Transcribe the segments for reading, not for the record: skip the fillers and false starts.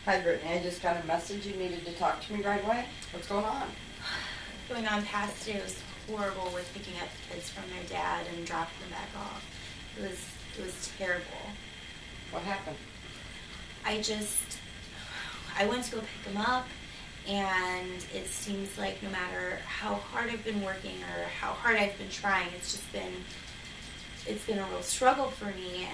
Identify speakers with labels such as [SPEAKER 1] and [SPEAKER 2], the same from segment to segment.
[SPEAKER 1] Hi, Brittany. I just got a message. You needed to talk to me right away. What's going on?
[SPEAKER 2] Going on past it was horrible with picking up kids from their dad and dropping them back off. It was terrible.
[SPEAKER 1] What happened?
[SPEAKER 2] I just I went to go pick them up, and it seems like no matter how hard I've been working or how hard I've been trying, it's been a real struggle for me,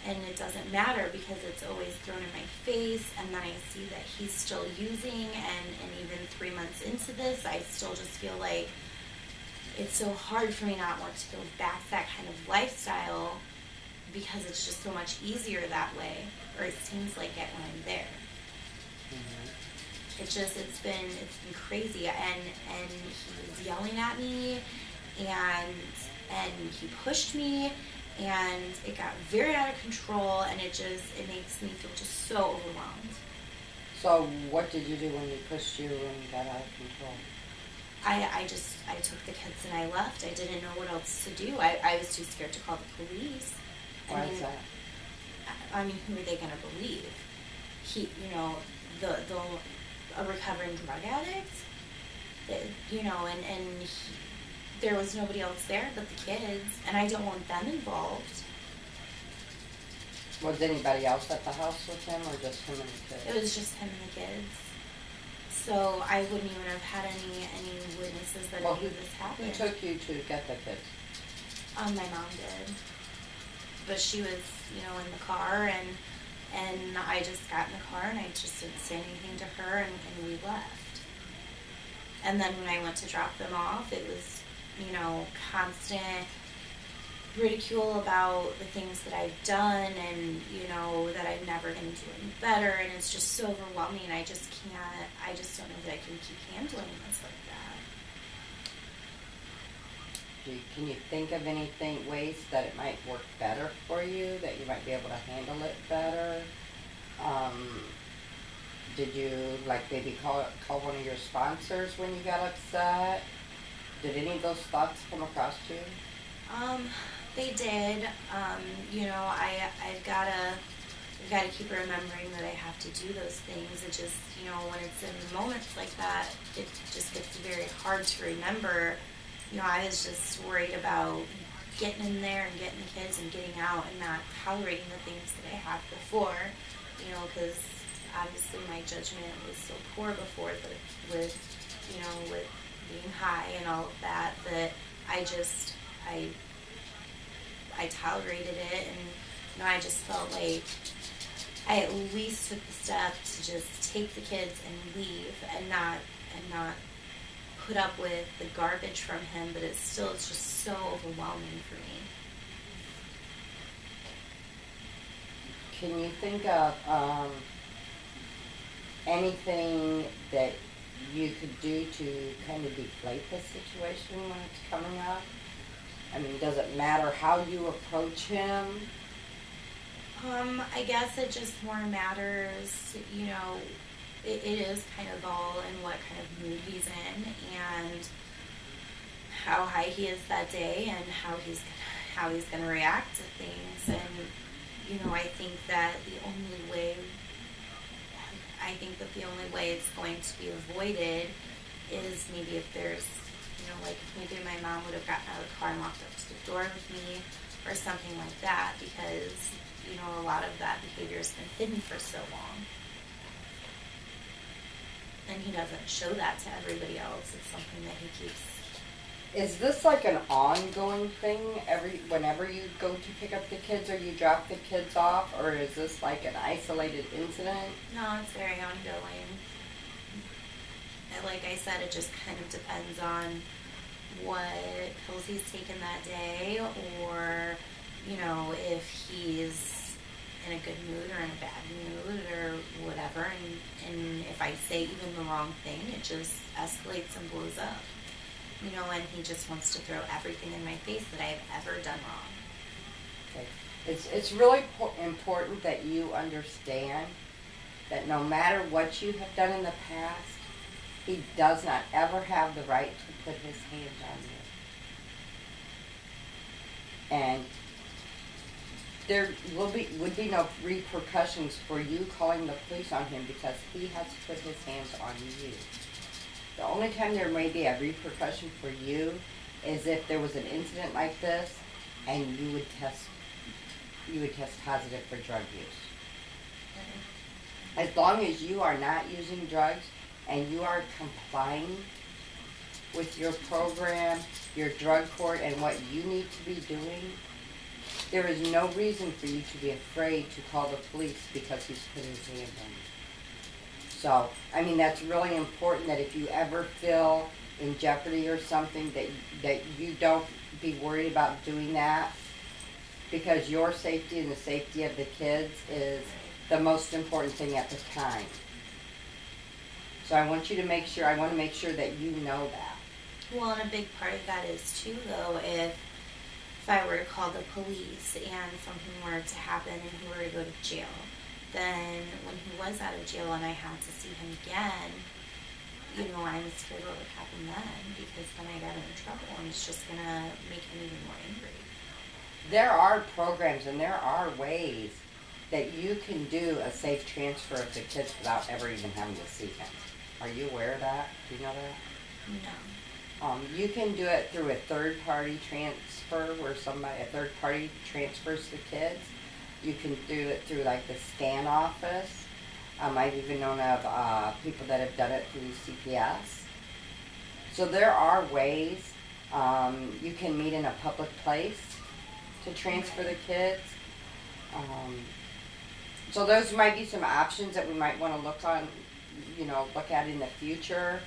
[SPEAKER 2] and it doesn't matter because it's always thrown in my face, and then I see that he's still using, and even 3 months into this, I still just feel like it's so hard for me not want to go back to that kind of lifestyle because it's just so much easier that way, or it seems like it when I'm there. It's been crazy, and he was yelling at me, and he pushed me, and it got very out of control, and it makes me feel just so overwhelmed.
[SPEAKER 1] So, what did you do when he pushed you and got out of control?
[SPEAKER 2] I took the kids and I left. I didn't know what else to do. I was too scared to call the police.
[SPEAKER 1] Why is that?
[SPEAKER 2] I mean, who are they going to believe? The a recovering drug addict. There was nobody else there but the kids, and I don't want them involved.
[SPEAKER 1] Was anybody else at the house with him, or just him and the
[SPEAKER 2] It
[SPEAKER 1] kids?
[SPEAKER 2] was just him and the kids. So I wouldn't even have had any witnesses that
[SPEAKER 1] Well,
[SPEAKER 2] knew
[SPEAKER 1] who,
[SPEAKER 2] this
[SPEAKER 1] who
[SPEAKER 2] happened.
[SPEAKER 1] took you to get the kids?
[SPEAKER 2] My mom did, but she was, in the car, and I just got in the car and I just didn't say anything to her, and we left. And then when I went to drop them off, it was, constant ridicule about the things that I've done, and that I'm never going to do any better, and it's just so overwhelming, and I just don't know that I can keep handling this like that.
[SPEAKER 1] Can you think of ways that it might work better for you, that you might be able to handle it better? Did you, maybe call one of your sponsors when you got upset? Did any of those thoughts come across to you?
[SPEAKER 2] They did. I've gotta keep remembering that I have to do those things. It just, when it's in moments like that, it just gets very hard to remember. I was just worried about getting in there and getting the kids and getting out and not tolerating the things that I have before, because obviously my judgment was so poor before with being high and all of that, that I tolerated it, and I just felt like I at least took the step to just take the kids and leave, and not put up with the garbage from him. But it's just so overwhelming for me.
[SPEAKER 1] Can you think of anything that you could do to kind of deflate the situation when it's coming up? I mean, does it matter how you approach him?
[SPEAKER 2] I guess it just more matters, it is kind of all in what kind of mood he's in, and how high he is that day, and how he's gonna react to things. And I think that the only way it's going to be avoided is maybe if there's, if maybe my mom would have gotten out of the car and walked up to the door with me or something like that, because, a lot of that behavior has been hidden for so long. And he doesn't show that to everybody else. It's something that he keeps.
[SPEAKER 1] Is this like an ongoing thing whenever you go to pick up the kids or you drop the kids off, or is this like an isolated incident?
[SPEAKER 2] No, it's very ongoing. And like I said, it just kind of depends on what pills he's taken that day, or, if he's in a good mood or in a bad mood or whatever. And if I say even the wrong thing, it just escalates and blows up. And he just wants to throw everything in my face that I have ever done wrong.
[SPEAKER 1] Okay. It's really important that you understand that no matter what you have done in the past, he does not ever have the right to put his hands on you. And there would be no repercussions for you calling the police on him because he has put his hands on you. The only time there may be a repercussion for you is if there was an incident like this and you would test positive for drug use. As long as you are not using drugs and you are complying with your program, your drug court, and what you need to be doing, there is no reason for you to be afraid to call the police because he's put his hands on you. So, I mean, that's really important that if you ever feel in jeopardy or something, that you don't be worried about doing that, because your safety and the safety of the kids is the most important thing at the time. So I want to make sure that you know that.
[SPEAKER 2] Well, and a big part of that is too, though, if I were to call the police and something were to happen and he were to go to jail, then when he was out of jail and I had to see him again, you know, I'm scared what would happen then, because then I got him in trouble and it's just going to make him even more angry.
[SPEAKER 1] There are programs and there are ways that you can do a safe transfer of the kids without ever even having to see him. Are you aware of that? Do you know that?
[SPEAKER 2] No.
[SPEAKER 1] You can do it through a third-party transfer where a third party transfers the kids. You can do it through like the scan office. I've even known of people that have done it through CPS. So there are ways. You can meet in a public place to transfer the kids. So those might be some options that we might want to look at in the future.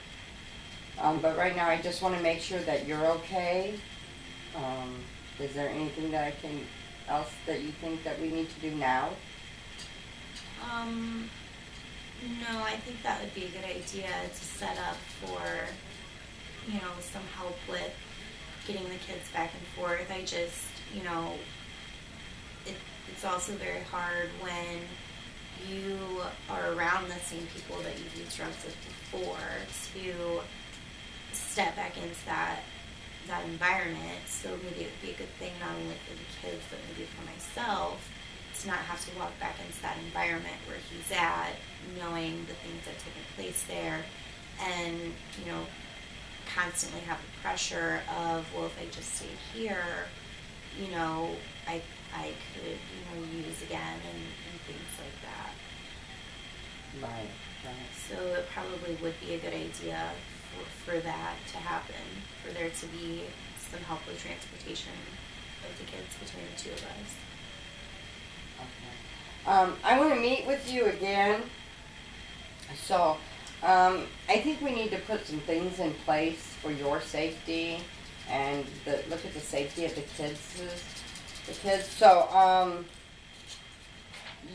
[SPEAKER 1] But right now, I just want to make sure that you're okay. Is there anything else that you think that we need to do now?
[SPEAKER 2] No, I think that would be a good idea to set up for, you know, some help with getting the kids back and forth. I just, you know, it's also very hard when you are around the same people that you've used drugs with before to step back into that environment. So maybe it would be a good thing not only for the kids but maybe for myself to not have to walk back into that environment where he's at, knowing the things that have taken place there, and, you know, constantly have the pressure of, well, if I just stayed here, you know, I could, you know, use again and things like that.
[SPEAKER 1] Right.
[SPEAKER 2] So it probably would be a good idea for that to happen, for there to be some help with transportation of the kids between the two of us.
[SPEAKER 1] Okay. I want to meet with you again. So I think we need to put some things in place for your safety and look at the safety of the kids. So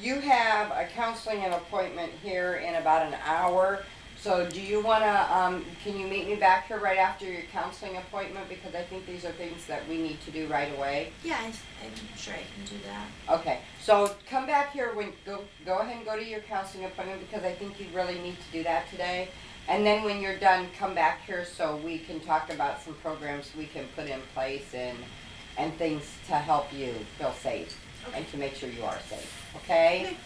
[SPEAKER 1] you have a counseling and appointment here in about an hour. So do you want to, can you meet me back here right after your counseling appointment? Because I think these are things that we need to do right away.
[SPEAKER 2] Yeah, I'm sure I can do that.
[SPEAKER 1] Okay, so come back here go ahead and go to your counseling appointment, because I think you really need to do that today. And then when you're done, come back here so we can talk about some programs we can put in place and things to help you feel safe.
[SPEAKER 2] Okay.
[SPEAKER 1] And to make sure you are safe. Okay?
[SPEAKER 2] Okay.